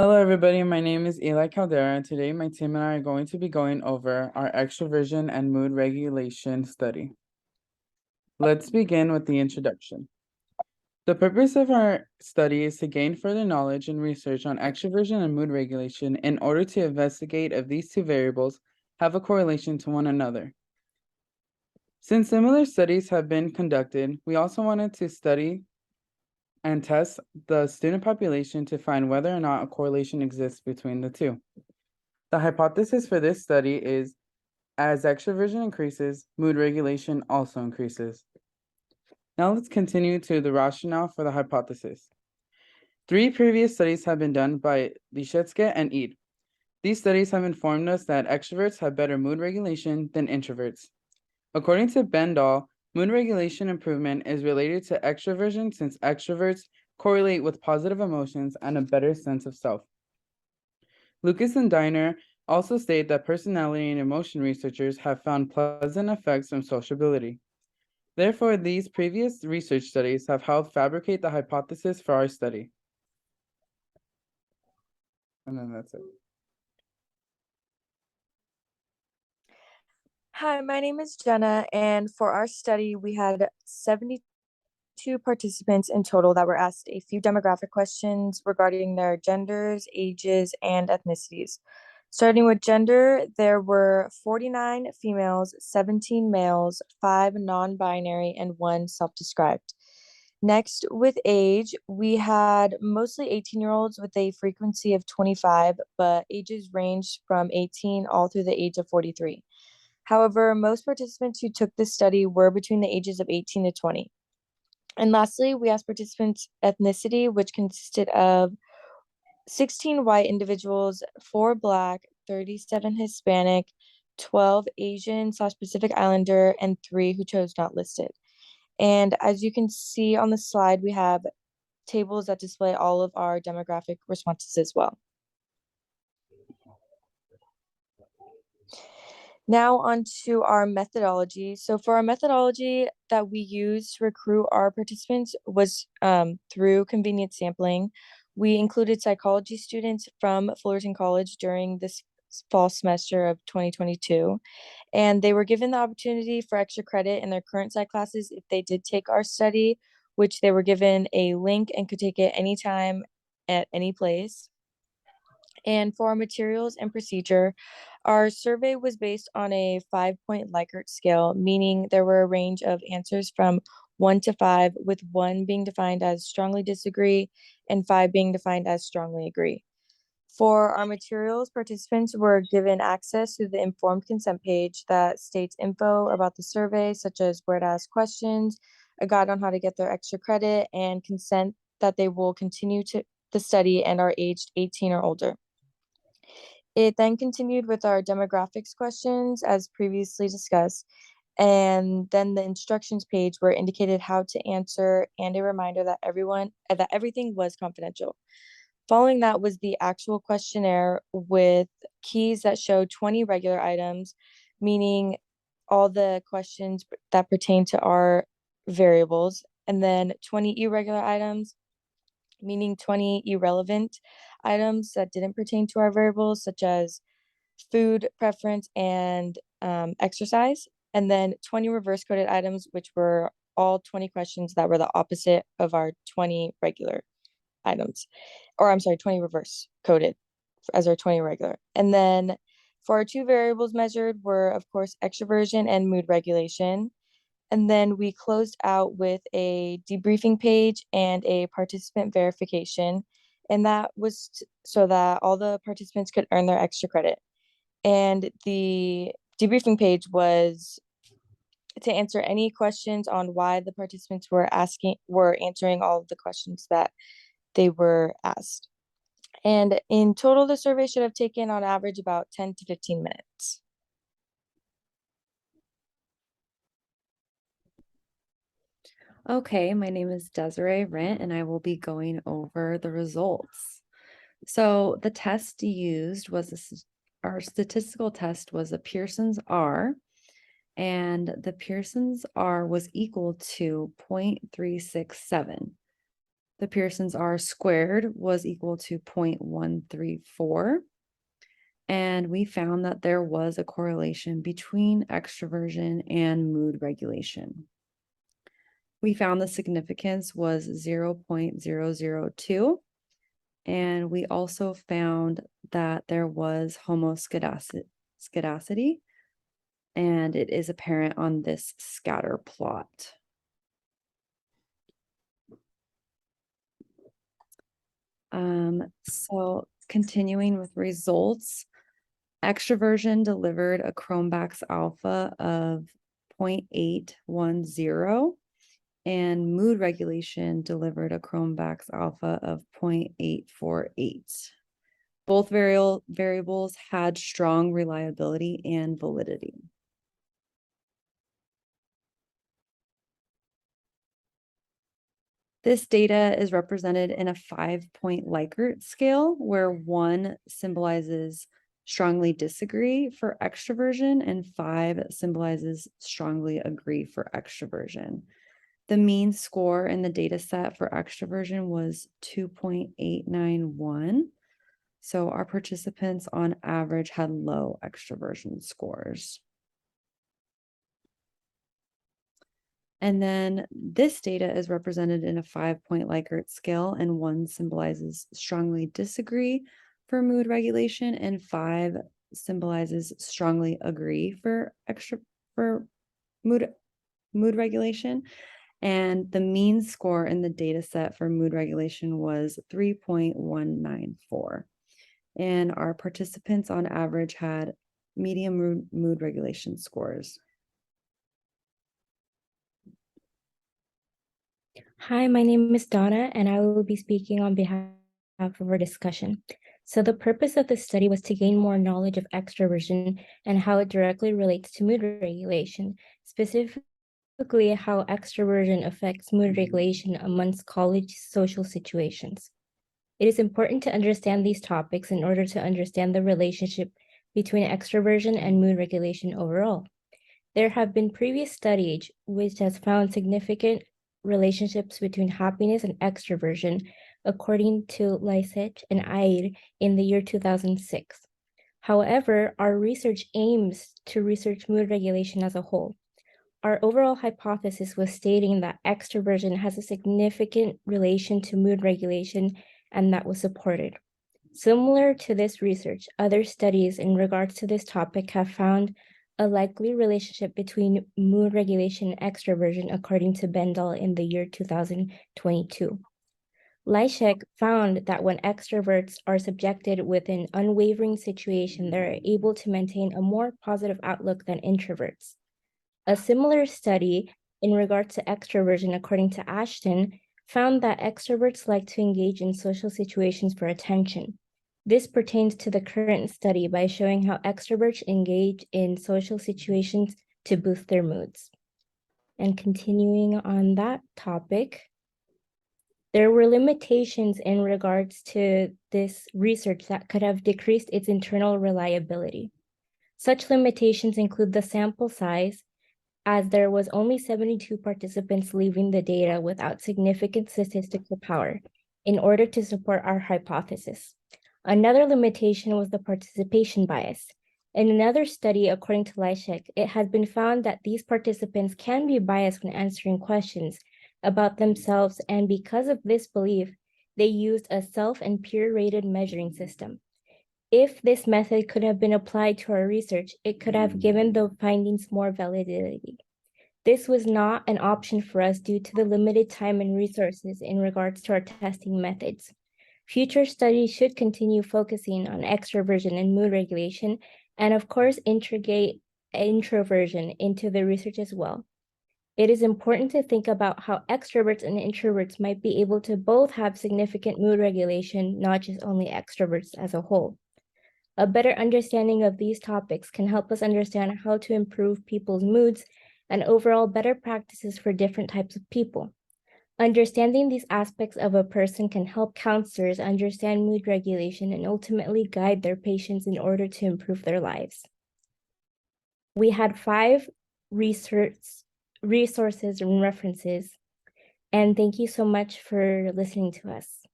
Hello, everybody. My name is Eli Caldera, and today my team and I are going to be going over our extroversion and mood regulation study. Let's begin with the introduction. The purpose of our study is to gain further knowledge and research on extroversion and mood regulation in order to investigate if these two variables have a correlation to one another. Since similar studies have been conducted, we also wanted to study and test the student population to find whether or not a correlation exists between the two. The hypothesis for this study is as extroversion increases, mood regulation also increases. Now let's continue to the rationale for the hypothesis. 3 previous studies have been done by Lishetsky and Eid. These studies have informed us that extroverts have better mood regulation than introverts. According to Bendall, mood regulation improvement is related to extroversion since extroverts correlate with positive emotions and a better sense of self. Lucas and Diner also state that personality and emotion researchers have found pleasant effects from sociability. Therefore, these previous research studies have helped fabricate the hypothesis for our study. And then that's it. Hi, my name is Jenna, and for our study, we had 72 participants in total that were asked a few demographic questions regarding their genders, ages, and ethnicities. Starting with gender, there were 49 females, 17 males, 5 non-binary, and 1 self-described. Next, with age, we had mostly 18-year-olds with a frequency of 25, but ages ranged from 18 all through the age of 43. However, most participants who took this study were between the ages of 18 to 20. And lastly, we asked participants' ethnicity, which consisted of 16 white individuals, 4 Black, 37 Hispanic, 12 Asian/Pacific Islander, and 3 who chose not listed. And as you can see on the slide, we have tables that display all of our demographic responses as well. Now on to our methodology. So for our methodology that we used to recruit our participants was through convenient sampling. We included psychology students from Fullerton College during this fall semester of 2022, and they were given the opportunity for extra credit in their current psych classes if they did take our study, which they were given a link and could take it anytime at any place. And for our materials and procedure, our survey was based on a 5-point Likert scale, meaning there were a range of answers from 1 to 5, with 1 being defined as strongly disagree and 5 being defined as strongly agree. For our materials, participants were given access to the informed consent page that states info about the survey, such as where to ask questions, a guide on how to get their extra credit, and consent that they will continue to the study and are aged 18 or older. It then continued with our demographics questions as previously discussed, and then the instructions page where it indicated how to answer and a reminder that everything was confidential. Following that was the actual questionnaire with keys that showed 20 regular items, meaning all the questions that pertain to our variables, and then 20 irregular items, meaning 20 irrelevant items that didn't pertain to our variables, such as food preference and exercise, and then 20 reverse coded items, which were all 20 questions that were the opposite of our 20 regular items, or I'm sorry, 20 reverse coded as our 20 regular. And then for our 2 variables measured were, of course, extroversion and mood regulation. And then we closed out with a debriefing page and a participant verification. And that was so that all the participants could earn their extra credit. And the debriefing page was to answer any questions on why the participants were answering all of the questions that they were asked. And in total, the survey should have taken on average about 10 to 15 minutes. Okay, my name is Desiree Rent, and I will be going over the results. So the test used was our statistical test was a Pearson's R, and the Pearson's R was equal to 0.367. The Pearson's R squared was equal to 0.134. And we found that there was a correlation between extroversion and mood regulation. We found the significance was 0.002. And we also found that there was homoscedasticity, and it is apparent on this scatter plot. So continuing with results, extroversion delivered a Cronbach's alpha of 0.810, and mood regulation delivered a Cronbach's alpha of 0.848. Both variables had strong reliability and validity. This data is represented in a 5-point Likert scale, where 1 symbolizes strongly disagree for extroversion and 5 symbolizes strongly agree for extroversion. The mean score in the data set for extroversion was 2.891. So our participants on average had low extroversion scores. And then this data is represented in a 5-point Likert scale, and 1 symbolizes strongly disagree for mood regulation and 5 symbolizes strongly agree for mood regulation. And the mean score in the data set for mood regulation was 3.194. And our participants on average had medium mood regulation scores. Hi, my name is Donna, and I will be speaking on behalf of our discussion. So the purpose of this study was to gain more knowledge of extroversion and how it directly relates to mood regulation, specifically how extroversion affects mood regulation amongst college social situations. It is important to understand these topics in order to understand the relationship between extroversion and mood regulation overall. There have been previous studies which has found significant relationships between happiness and extroversion, according to Lysech and Ayer in the year 2006. However, our research aims to research mood regulation as a whole. Our overall hypothesis was stating that extroversion has a significant relation to mood regulation, and that was supported. Similar to this research, other studies in regards to this topic have found a likely relationship between mood regulation and extroversion, according to Bendel in the year 2022. Lysech found that when extroverts are subjected with an unwavering situation, they're able to maintain a more positive outlook than introverts. A similar study in regards to extroversion, according to Ashton, found that extroverts like to engage in social situations for attention. This pertains to the current study by showing how extroverts engage in social situations to boost their moods. And continuing on that topic, there were limitations in regards to this research that could have decreased its internal reliability. Such limitations include the sample size, as there was only 72 participants leaving the data without significant statistical power in order to support our hypothesis. Another limitation was the participation bias. In another study, according to Lysech, it has been found that these participants can be biased when answering questions about themselves, and because of this belief, they used a self and peer-rated measuring system. If this method could have been applied to our research, it could have given the findings more validity. This was not an option for us due to the limited time and resources in regards to our testing methods. Future studies should continue focusing on extroversion and mood regulation, and of course, integrate introversion into the research as well. It is important to think about how extroverts and introverts might be able to both have significant mood regulation, not just only extroverts as a whole. A better understanding of these topics can help us understand how to improve people's moods and overall better practices for different types of people. Understanding these aspects of a person can help counselors understand mood regulation and ultimately guide their patients in order to improve their lives. We had 5 resources and references. And thank you so much for listening to us.